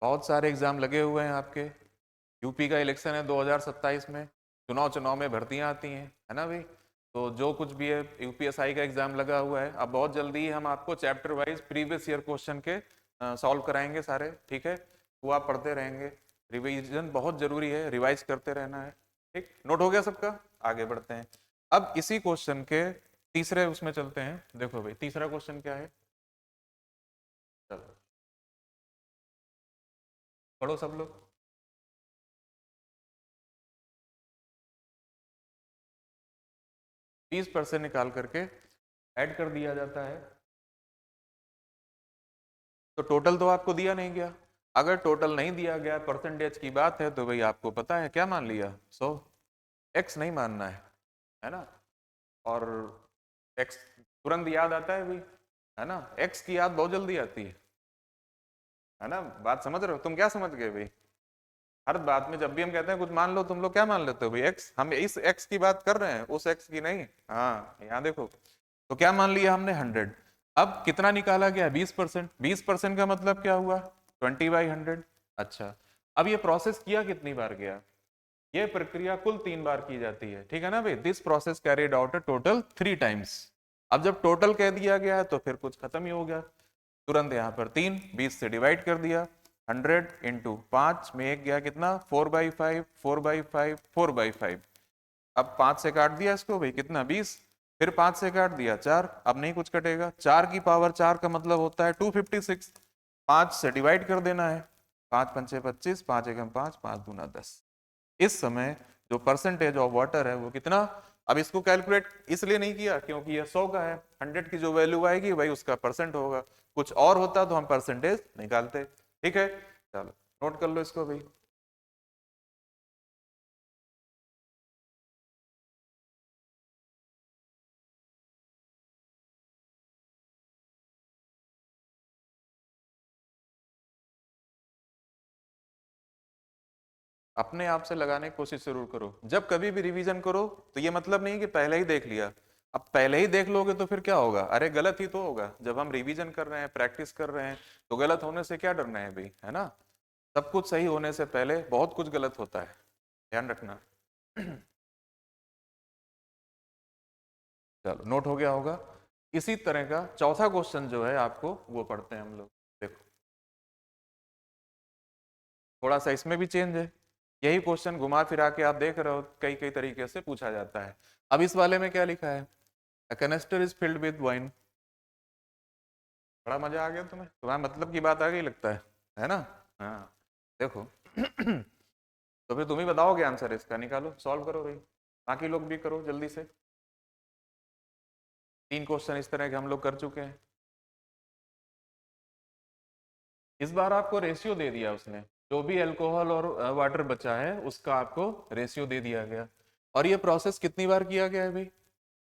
बहुत सारे एग्जाम लगे हुए हैं आपके, यूपी का इलेक्शन है 2027 में, चुनाव चुनाव में भर्तियां आती हैं, है ना भाई। तो जो कुछ भी है यूपीएसआई का एग्जाम लगा हुआ है, अब बहुत जल्दी ही हम आपको chapter wise previous year question के सॉल्व कराएंगे सारे, ठीक है। वो आप पढ़ते रहेंगे, रिवीजन बहुत जरूरी है, रिवाइज करते रहना है, ठीक। नोट हो गया सबका? आगे बढ़ते हैं। अब इसी क्वेश्चन के तीसरे उसमें चलते हैं। देखो भाई तीसरा क्वेश्चन क्या है, चलो पढ़ो सब लोग। 20% निकाल करके ऐड कर दिया जाता है, तो टोटल तो आपको दिया नहीं गया। अगर टोटल नहीं दिया गया, परसेंटेज की बात है, तो भाई आपको पता है क्या मान लिया, 100। एक्स नहीं मानना है ना। और एक्स तुरंत याद आता है भाई, है ना, एक्स की याद बहुत जल्दी आती है ना। बात समझ रहे हो? तुम क्या समझ गए भाई? हर बात में जब भी हम कहते हैं कुछ मान लो, तुम लोग क्या मान लेते हो भाई? एक्स। हम इस एक्स की बात कर रहे हैं, उस एक्स की नहीं। हाँ यहाँ देखो, तो क्या मान लिया हमने, 100। अब कितना निकाला गया, 20%। 20% का मतलब क्या हुआ, 20/100। अच्छा, अब ये प्रोसेस किया कितनी बार गया, ये प्रक्रिया कुल 3 बार की जाती है, ठीक है ना भाई। This process carried out total 3 times. अब जब टोटल कह दिया गया है तो फिर कुछ खत्म ही हो गया, तुरंत यहाँ पर 3 20 से डिवाइड कर दिया। 100 इंटू 5 में एक गया कितना, 4/5, 4/5, 4/5। अब 5 से काट दिया इसको भाई, कितना, 20। फिर 5 से काट दिया 4, अब नहीं कुछ कटेगा। 4 की पावर 4 का मतलब होता है 256। 5 से डिवाइड कर देना है, 5 पंचे 25, 5 एकम 5, 5 दूना 10। इस समय जो परसेंटेज ऑफ वाटर है वो कितना। अब इसको कैलकुलेट इसलिए नहीं किया क्योंकि ये 100 का है, 100 की जो वैल्यू आएगी वही उसका परसेंट होगा। कुछ और होता तो हम परसेंटेज निकालते, ठीक है। चलो नोट कर लो इसको भाई। अपने आप से लगाने की कोशिश जरूर करो, जब कभी भी रिवीजन करो तो ये मतलब नहीं कि पहले ही देख लिया। अब पहले ही देख लोगे तो फिर क्या होगा, अरे गलत ही तो होगा। जब हम रिवीजन कर रहे हैं, प्रैक्टिस कर रहे हैं, तो गलत होने से क्या डरना है भाई, है ना। सब कुछ सही होने से पहले बहुत कुछ गलत होता है, ध्यान रखना। चलो नोट हो गया होगा। इसी तरह का चौथा क्वेश्चन जो है आपको वो पढ़ते हैं हम लोग। देखो थोड़ा सा इसमें भी चेंज है, यही क्वेश्चन घुमा फिरा के आप देख रहे हो कई कई तरीके से पूछा जाता है। अब इस वाले में क्या लिखा है, a canister is filled with wine. बड़ा मजा आ गया तुम्हें, तुम्हारा मतलब की बात आ गई लगता है ना। हाँ देखो तो फिर तुम ही बताओगे आंसर इसका, निकालो सॉल्व करो भाई, बाकी लोग भी करो जल्दी से। 3 क्वेश्चन इस तरह के हम लोग कर चुके हैं। इस बार आपको रेशियो दे दिया उसने, जो भी अल्कोहल और वाटर बचा है उसका आपको रेशियो दे दिया गया। और ये प्रोसेस कितनी बार किया गया है भाई,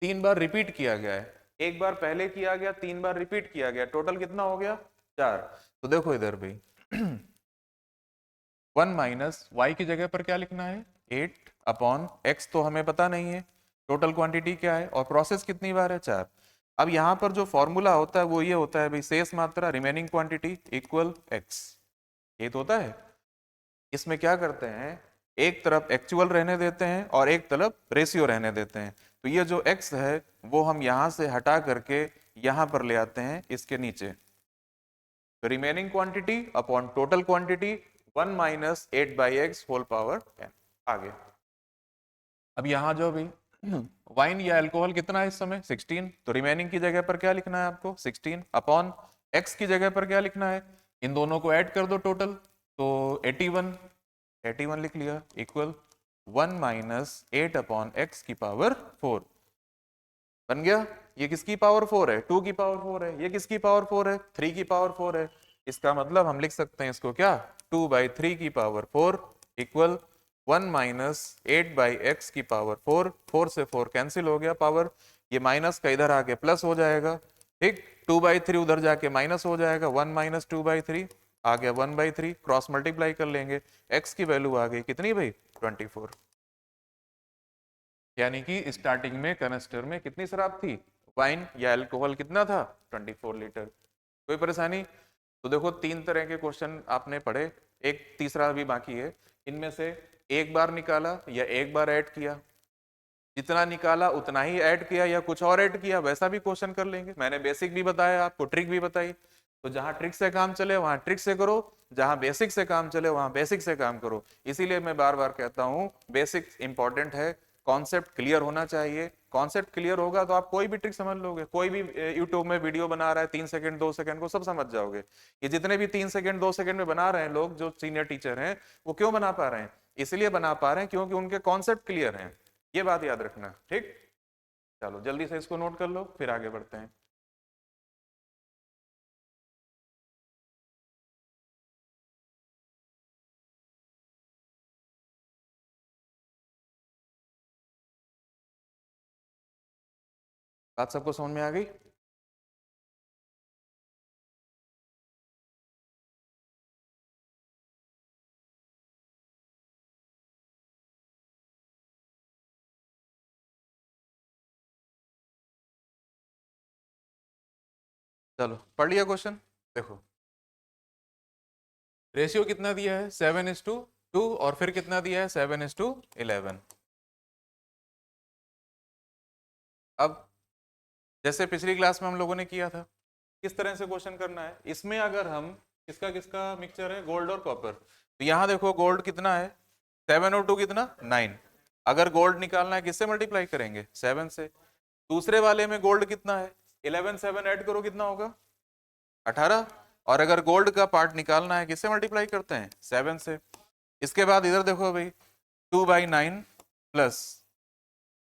3 बार रिपीट किया गया है। एक बार पहले किया गया, 3 बार रिपीट किया गया, टोटल कितना हो गया, 4। तो देखो इधर भाई 1 माइनस वाई की जगह पर क्या लिखना है, 8/x, तो हमें पता नहीं है टोटल क्वांटिटी क्या है, और प्रोसेस कितनी बार है, 4। अब यहाँ पर जो फॉर्मूला होता है वो ये होता है भाई, शेष मात्रा रिमेनिंग क्वांटिटी इक्वल x, ये तो होता है। इसमें क्या करते हैं, एक तरफ एक्चुअल रहने देते हैं और एक तरफ रेशियो रहने देते हैं। तो ये जो x है वो हम यहाँ से हटा करके यहाँ पर ले आते हैं इसके नीचे, तो remaining quantity upon total quantity 1 minus 8/x whole power 10। आगे अब यहाँ जो भी वाइन या अल्कोहल कितना है इस समय, 16, तो रिमेनिंग की जगह पर क्या लिखना है आपको, 16 अपॉन x की जगह पर क्या लिखना है, इन दोनों को ऐड कर दो टोटल, तो 81, 81 लिख लिया इक्वल 1 माइनस 8/x की पावर 4 बन गया। ये किसकी पावर 4 है, 2 की पावर 4 है। ये किसकी पावर 4 है, 3 की पावर 4 है। इसका मतलब हम लिख सकते हैं इसको क्या, 2/3 की पावर 4 इक्वल 1 माइनस 8/x की पावर 4। 4 से 4 कैंसिल हो गया पावर, ये माइनस का इधर आके प्लस हो जाएगा, ठीक। 2/3 उधर जाके माइनस हो जाएगा, 1 माइनस 2/3 आ गया 1/3, क्रॉस मल्टीप्लाई कर लेंगे, x की वैल्यू आ गई कितनी भाई, 24। यानी कि स्टार्टिंग में कनस्टर में कितनी शराब थी, वाइन या अल्कोहल कितना था, 24 लीटर। कोई परेशानी? तो देखो 3 तरह के क्वेश्चन आपने पढ़े, एक तीसरा भी बाकी है। इनमें से एक बार निकाला या एक बार ऐड किया, जितना निकाला उतना ही ऐड किया या कुछ और ऐड किया, वैसा भी क्वेश्चन कर लेंगे। मैंने बेसिक भी बताया आपको, ट्रिक भी बताई। तो जहां ट्रिक से काम चले वहां ट्रिक से करो, जहां बेसिक से काम चले वहां बेसिक से काम करो। इसीलिए मैं बार बार कहता हूं बेसिक इंपॉर्टेंट है, कॉन्सेप्ट क्लियर होना चाहिए। कॉन्सेप्ट क्लियर होगा तो आप कोई भी ट्रिक समझ लोगे। कोई भी यूट्यूब में वीडियो बना रहा है 3 सेकंड 2 सेकंड को सब समझ जाओगे। ये जितने भी 3 सेकंड 2 सेकंड में बना रहे हैं लोग, जो सीनियर टीचर हैं, वो क्यों बना पा रहे हैं? इसलिए बना पा रहे हैं क्योंकि उनके कॉन्सेप्ट क्लियर हैं। ये बात याद रखना, ठीक। चलो जल्दी से इसको नोट कर लो, फिर आगे बढ़ते हैं। बात सबको समझ में आ गई? चलो पढ़ लिया क्वेश्चन। देखो रेशियो कितना दिया है, 7:2, और फिर कितना दिया है, 7:11। अब जैसे पिछली क्लास में हम लोगों ने किया था, किस तरह से क्वेश्चन करना है इसमें, अगर हम किसका किसका मिक्सचर है, गोल्ड और कॉपर। तो यहाँ देखो गोल्ड कितना है, 7 और 2 कितना, 9। अगर गोल्ड निकालना है किससे मल्टीप्लाई करेंगे, 7 से। दूसरे वाले में गोल्ड कितना है, 11 7 ऐड करो कितना होगा, 18। और अगर गोल्ड का पार्ट निकालना है किससे मल्टीप्लाई करते हैं, 7 से। इसके बाद इधर देखो भाई, 2/9 प्लस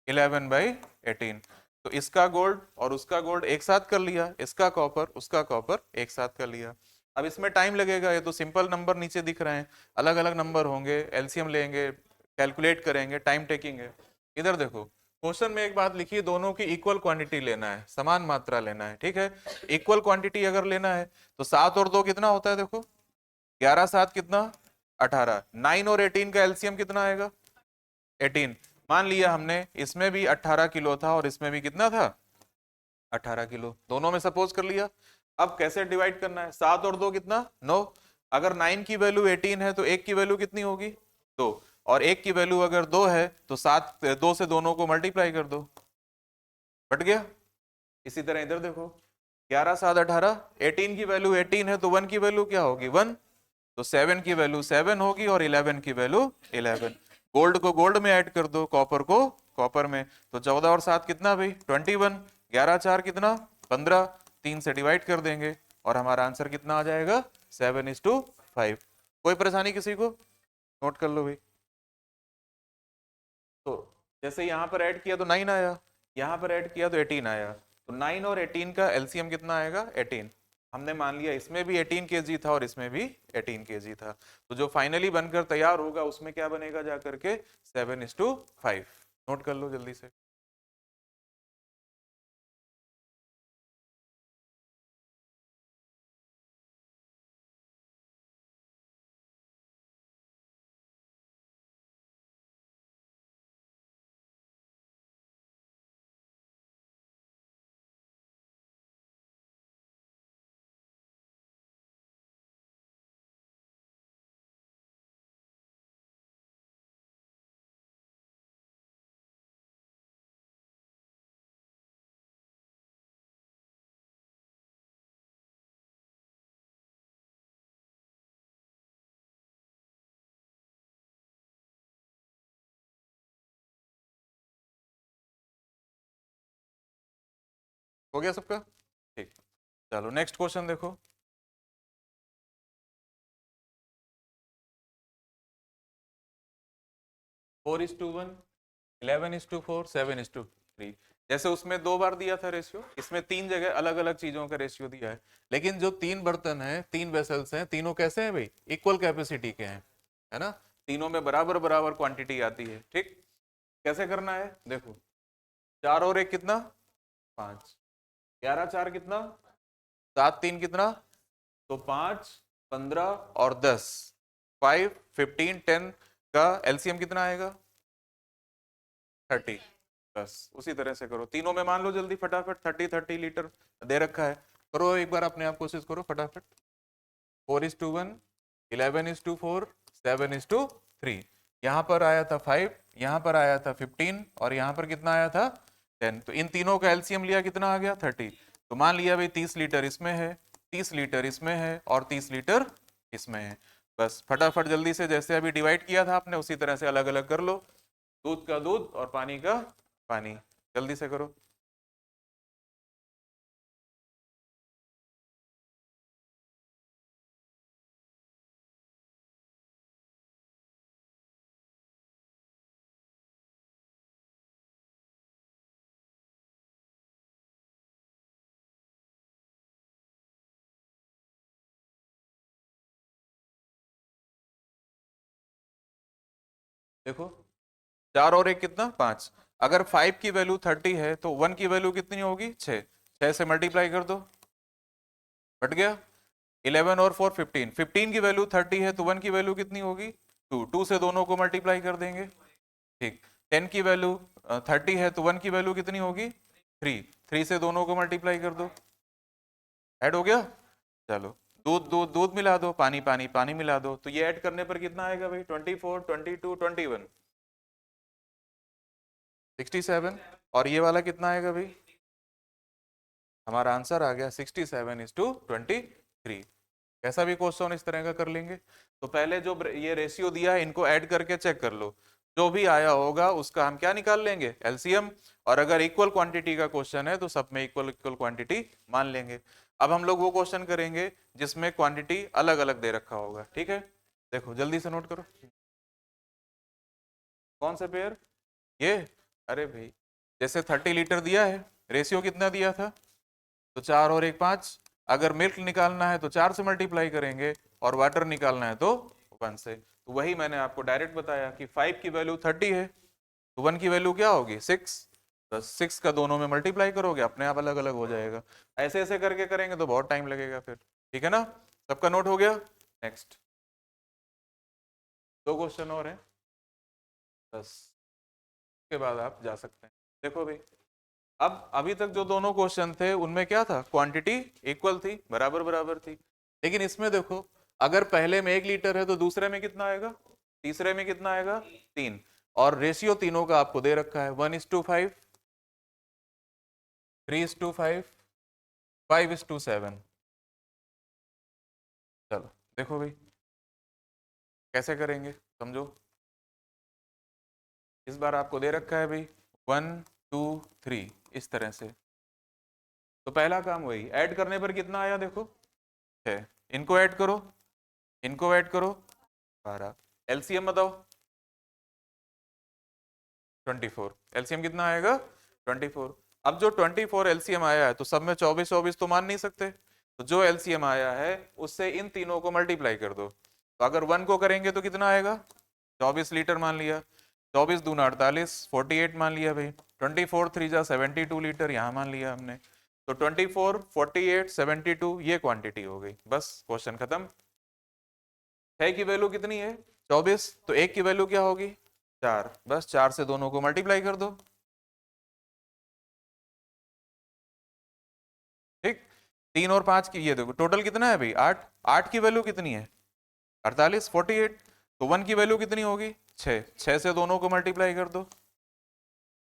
11/18। तो इसका गोल्ड और उसका गोल्ड एक साथ कर लिया, इसका कॉपर उसका कॉपर एक साथ कर लिया। अब इसमें टाइम लगेगा, ये तो सिंपल नंबर नीचे दिख रहे हैं, अलग अलग नंबर होंगे, एलसीएम लेंगे, कैलकुलेट करेंगे, टाइम टेकिंग है। इधर देखो क्वेश्चन में एक बात लिखी है, दोनों की इक्वल क्वांटिटी लेना है, समान मात्रा लेना है, ठीक है। इक्वल क्वांटिटी अगर लेना है तो 7 और 2 कितना होता है, देखो 11 7 कितना, 18। 9 और 18 का एलसीएम कितना आएगा, 18। मान लिया हमने इसमें भी 18 किलो था और इसमें भी कितना था, 18 किलो, दोनों में सपोज कर लिया। अब कैसे डिवाइड करना है, 7 और 2 कितना, 9। अगर 9 की वैल्यू 18 है तो 1 की वैल्यू कितनी होगी, 2। और 1 की वैल्यू अगर 2 है तो 7 2 से दोनों को मल्टीप्लाई कर दो, बट गया। इसी तरह इधर देखो, 11 7 18, 18 की वैल्यू 18 है तो 1 की वैल्यू क्या होगी, 1। तो 7 की वैल्यू 7 होगी और 11 की वैल्यू 11। गोल्ड को गोल्ड में ऐड कर दो, कॉपर को कॉपर में। तो 14 और 7 कितना भाई, 21। 11 4 कितना, 15। 3 से डिवाइड कर देंगे और हमारा आंसर कितना आ जाएगा, 7:5। कोई परेशानी किसी को, नोट कर लो भाई। तो जैसे यहाँ पर ऐड किया तो 9 आया, यहाँ पर ऐड किया तो 18 आया। तो 9 और 18 का एलसीएम कितना आएगा, 18। हमने मान लिया इसमें भी 18 केजी था और इसमें भी 18 केजी था। तो जो फाइनली बनकर तैयार होगा उसमें क्या बनेगा जा करके, 7:5। नोट कर लो जल्दी से। हो गया सबका, ठीक। चलो नेक्स्ट क्वेश्चन देखो। 4:1, 11:4, 7:3। जैसे उसमें 2 बार दिया था रेशियो, इसमें 3 जगह अलग अलग चीजों का रेशियो दिया है। लेकिन जो 3 बर्तन हैं, 3 वेसल्स हैं, तीनों कैसे हैं भाई, इक्वल कैपेसिटी के हैं, है ना। तीनों में बराबर बराबर क्वांटिटी आती है, ठीक। कैसे करना है देखो, 4 और 1 कितना, 5। 11 4 कितना, 7 3 कितना, तो 5 15 और 10, 5 15 10 का एलसीएम कितना आएगा, 30। बस उसी तरह से करो, तीनों में मान लो जल्दी फटाफट, 30 लीटर दे रखा है। करो एक बार अपने आप कोशिश करो फटाफट। 4:1, 11:4, 7:3। यहाँ पर आया था 5, यहाँ पर आया था 15 और यहाँ पर कितना आया था 10। तो इन तीनों का एलसीएम लिया, कितना आ गया 30। तो मान लिया भाई 30 लीटर इसमें है, 30 लीटर इसमें है और 30 लीटर इसमें है। बस फटाफट जल्दी से जैसे अभी डिवाइड किया था आपने उसी तरह से अलग अलग कर लो, दूध का दूध और पानी का पानी, जल्दी से करो। देखो 4 और 1 कितना 5। अगर 5 की वैल्यू 30 है तो 1 की वैल्यू कितनी होगी 6, 6 से मल्टीप्लाई कर दो, बट गया। 11 और 4 15, 15 की वैल्यू 30 है तो 1 की वैल्यू कितनी होगी 2, 2 से दोनों को मल्टीप्लाई कर देंगे, ठीक। 10 की वैल्यू 30 है तो 1 की वैल्यू कितनी होगी 3, 3 से दोनों को मल्टीप्लाई कर दो, ऐड हो गया। चलो दूध दूध दूध मिला दो, पानी पानी पानी मिला दो, तो ये ऐड करने पर कितना आएगा भाई 24 22 21 67। और ये वाला कितना आएगा भाई, हमारा आंसर आ गया 67:23। कैसा भी क्वेश्चन इस तरह का कर लेंगे। तो पहले जो ये रेशियो दिया है इनको ऐड करके चेक कर लो, जो भी आया होगा उसका हम क्या निकाल लेंगे एलसीएम। और अगर इक्वल क्वांटिटी का क्वेश्चन है तो सब में इक्वल इक्वल क्वांटिटी मान लेंगे। अब हम लोग वो क्वेश्चन करेंगे जिसमें क्वांटिटी अलग अलग दे रखा होगा, ठीक है। देखो जल्दी से नोट करो, कौन सा पेयर, ये। अरे भाई जैसे 30 लीटर दिया है, रेशियो कितना दिया था, तो 4 और 1 5। अगर मिल्क निकालना है तो 4 से मल्टीप्लाई करेंगे और वाटर निकालना है तो 1 से। तो वही मैंने आपको डायरेक्ट बताया कि 5 की वैल्यू 30 है तो 1 की वैल्यू क्या होगी 6, बस 6 का दोनों में मल्टीप्लाई करोगे अपने आप अलग अलग हो जाएगा। ऐसे ऐसे करके करेंगे तो बहुत टाइम लगेगा फिर, ठीक है ना। सबका नोट हो गया। नेक्स्ट 2 क्वेश्चन और हैं बस, उसके बाद आप जा सकते हैं। देखो भाई अब अभी तक जो दोनों क्वेश्चन थे उनमें क्या था, क्वांटिटी इक्वल थी, बराबर बराबर थी। लेकिन इसमें देखो अगर पहले में 1 लीटर है तो दूसरे में कितना आएगा, तीसरे में कितना आएगा 3। और रेशियो तीनों का आपको दे रखा है 1:5, 3:5, 5:7। चलो देखो भाई कैसे करेंगे, समझो। इस बार आपको दे रखा है भाई 1 2 3 इस तरह से। तो पहला काम वही ऐड करने पर कितना आया देखो 6, इनको ऐड करो, इनको ऐड करो 12, एलसीएम बताओ 24। एलसीएम कितना आएगा 24। अब जो 24 एलसीएम आया है तो सब में 24 24 तो मान नहीं सकते, तो जो एलसीएम आया है उससे इन तीनों को मल्टीप्लाई कर दो। तो अगर 1 को करेंगे तो कितना आएगा 24 लीटर मान लिया, 24 दूना 48, 48 मान लिया भाई, 24 3 जा 72 लीटर यहाँ मान लिया हमने। तो 24 48 72 ये क्वांटिटी हो गई, बस क्वेश्चन खत्म। 6 की वैल्यू कितनी है 24, तो 1 की वैल्यू क्या होगी 4, बस 4 से दोनों को मल्टीप्लाई कर दो, ठीक। 3 और 5 की ये देखो टोटल कितना है भाई 8, 8 की वैल्यू कितनी है 48 48। तो 1 की वैल्यू कितनी होगी 6, 6 से दोनों को मल्टीप्लाई कर दो।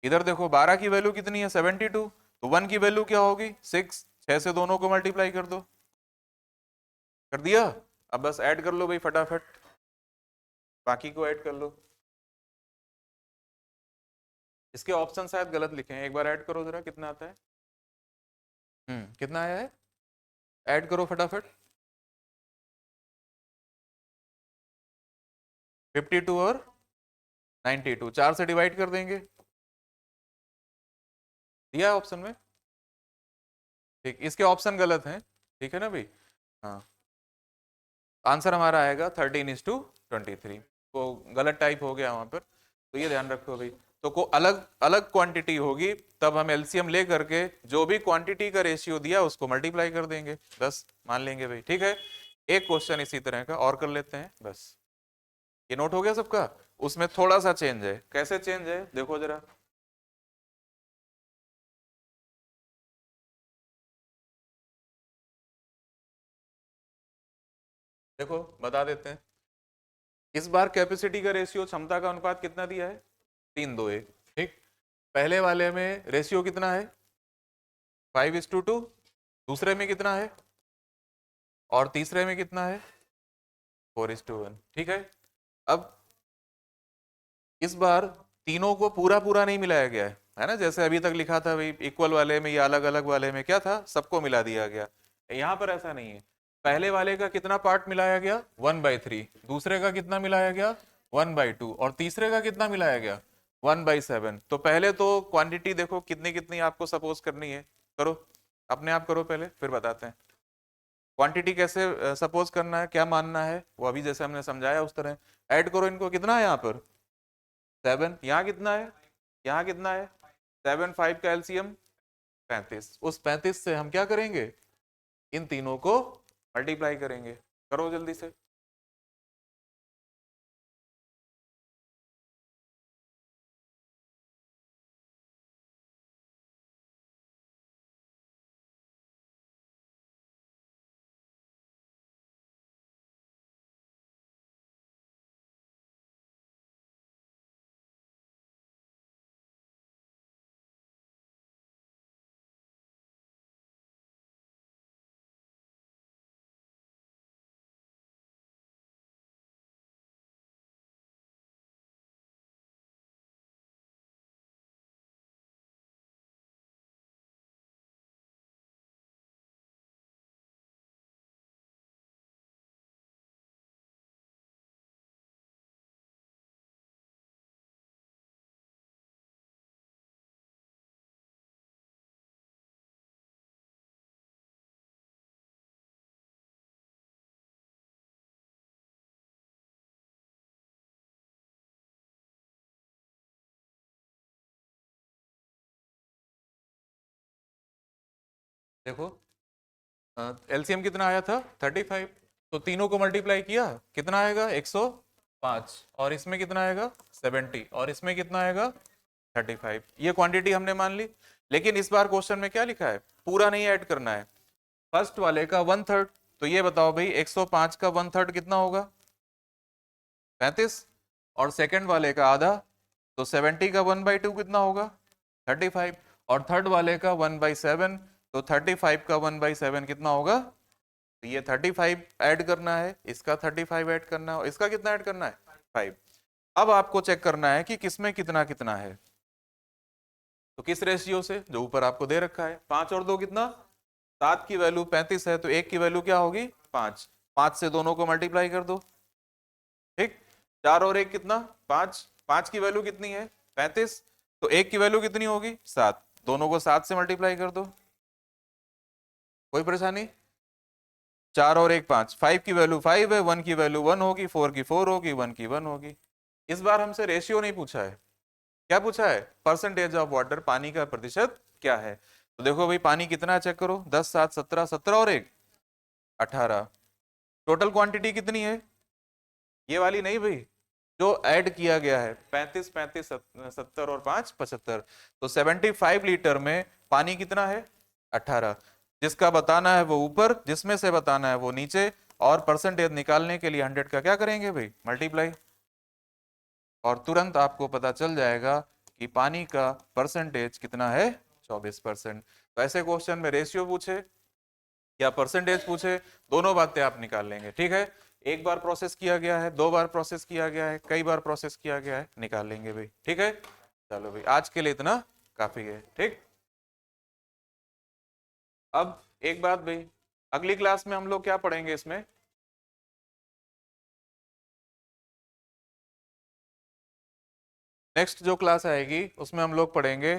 इधर देखो 12 की वैल्यू कितनी है 72, तो 1 की वैल्यू क्या होगी 6, 6 से दोनों को मल्टीप्लाई कर दो, कर दिया। अब बस ऐड कर लो भाई फटाफट, बाकी को ऐड कर लो। इसके ऑप्शन शायद गलत लिखे हैं, एक बार ऐड करो जरा कितना आता है। कितना आया है, ऐड करो फटाफट। 52 और 92, 4 से डिवाइड कर देंगे, दिया है ऑप्शन में, ठीक। इसके ऑप्शन गलत हैं, ठीक है ना भाई। हाँ आंसर हमारा आएगा 13:23, तो गलत टाइप हो गया वहां पर, तो ये ध्यान रखो भाई। तो को अलग अलग क्वांटिटी होगी तब हम एलसीएम ले करके जो भी क्वांटिटी का रेशियो दिया उसको मल्टीप्लाई कर देंगे, बस मान लेंगे भाई, ठीक है। एक क्वेश्चन इसी तरह का और कर लेते हैं बस। ये नोट हो गया सबका। उसमें थोड़ा सा चेंज है, कैसे चेंज है देखो जरा। देखो बता देते हैं, इस बार कैपेसिटी का रेशियो क्षमता का अनुपात कितना दिया है 3:2:1, ठीक। पहले वाले में रेशियो कितना है 5:2, दूसरे में कितना है और तीसरे में कितना है 4:1, ठीक है। अब इस बार तीनों को पूरा पूरा नहीं मिलाया गया है ना, जैसे अभी तक लिखा था भाई इक्वल वाले में या अलग अलग वाले में क्या था, सबको मिला दिया गया। यहाँ पर ऐसा नहीं है, पहले वाले का कितना पार्ट मिलाया गया 1/3, दूसरे का कितना मिलाया गया 1/2 और तीसरे का कितना मिलाया गया 1/7। तो पहले तो क्वांटिटी देखो कितनी कितनी आपको सपोज करनी है, करो अपने आप करो पहले, फिर बताते हैं क्वांटिटी कैसे सपोज करना है, क्या मानना है वो अभी जैसे हमने समझाया उस तरह ऐड करो इनको। कितना है यहाँ पर 7, यहाँ कितना है, यहाँ कितना है 7, 5 का एलसीएम 35। उस 35 से हम क्या करेंगे, इन तीनों को मल्टीप्लाई करेंगे। करो जल्दी से। देखो एलसीएम कितना आया था 35, तो तीनों को मल्टीप्लाई किया कितना आएगा 105, और इसमें कितना आएगा 70, और इसमें कितना आएगा 35। ये क्वांटिटी हमने मान ली। लेकिन इस बार क्वेश्चन में क्या लिखा है, पूरा नहीं ऐड करना है, फर्स्ट वाले का 1/3। तो ये बताओ भाई 105 का 1/3 कितना होगा 35, और सेकंड वाले का आधा, तो 70 का 1/2 कितना होगा 35, और थर्ड वाले का 1/7, तो 35 का 1/7 कितना होगा, तो ये 35 ऐड करना है, इसका 35 ऐड करना है, और इसका कितना ऐड करना है 5। अब आपको चेक करना है कि किसमें कितना कितना है, तो किस रेशियो से, जो ऊपर आपको दे रखा है 5 और 2 कितना 7 की वैल्यू 35 है, तो 1 की वैल्यू क्या होगी 5, 5 से दोनों को मल्टीप्लाई कर दो, ठीक। 4 और 1 कितना 5, 5 की वैल्यू कितनी है 35, तो 1 की वैल्यू कितनी होगी 7, दोनों को 7 से मल्टीप्लाई कर दो। कोई परेशानी, 4 और 1 5, 5 की वैल्यू 5 है, 1 की वैल्यू 1 होगी, 4 की 4 होगी, 1 की 1 होगी। इस बार हमसे रेशियो नहीं पूछा है, क्या पूछा है परसेंटेज ऑफ वाटर, पानी का प्रतिशत क्या है। तो देखो भाई पानी कितना है चेक करो, 10 7 17, 17 और 1 18। टोटल क्वांटिटी कितनी है, ये वाली नहीं भाई, जो ऐड किया गया है 35 35 70 और 5 75, तो 75 लीटर में पानी कितना है 18। जिसका बताना है वो ऊपर, जिसमें से बताना है वो नीचे, और परसेंटेज निकालने के लिए 100 का क्या करेंगे भाई मल्टीप्लाई, और तुरंत आपको पता चल जाएगा कि पानी का परसेंटेज कितना है 24%। तो ऐसे क्वेश्चन में रेशियो पूछे या परसेंटेज पूछे, दोनों बातें आप निकाल लेंगे, ठीक है। एक बार प्रोसेस किया गया है, 2 बार प्रोसेस किया गया है, कई बार प्रोसेस किया गया है, निकाल लेंगे भाई, ठीक है। चलो भाई आज के लिए इतना काफी है, ठीक। अब एक बात भाई, अगली क्लास में हम लोग क्या पढ़ेंगे इसमें, नेक्स्ट जो क्लास आएगी उसमें हम लोग पढ़ेंगे,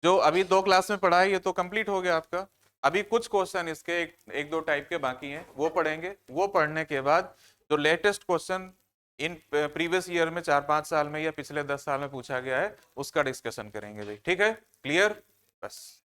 जो अभी 2 क्लास में पढ़ा है ये तो कंप्लीट हो गया आपका, अभी कुछ क्वेश्चन इसके एक दो टाइप के बाकी हैं वो पढ़ेंगे। वो पढ़ने के बाद जो latest question in previous year में 4-5 साल में या पिछले 10 साल में पूछा गया है उसका डिस्कशन करेंगे भाई, ठीक है। क्लियर, बस।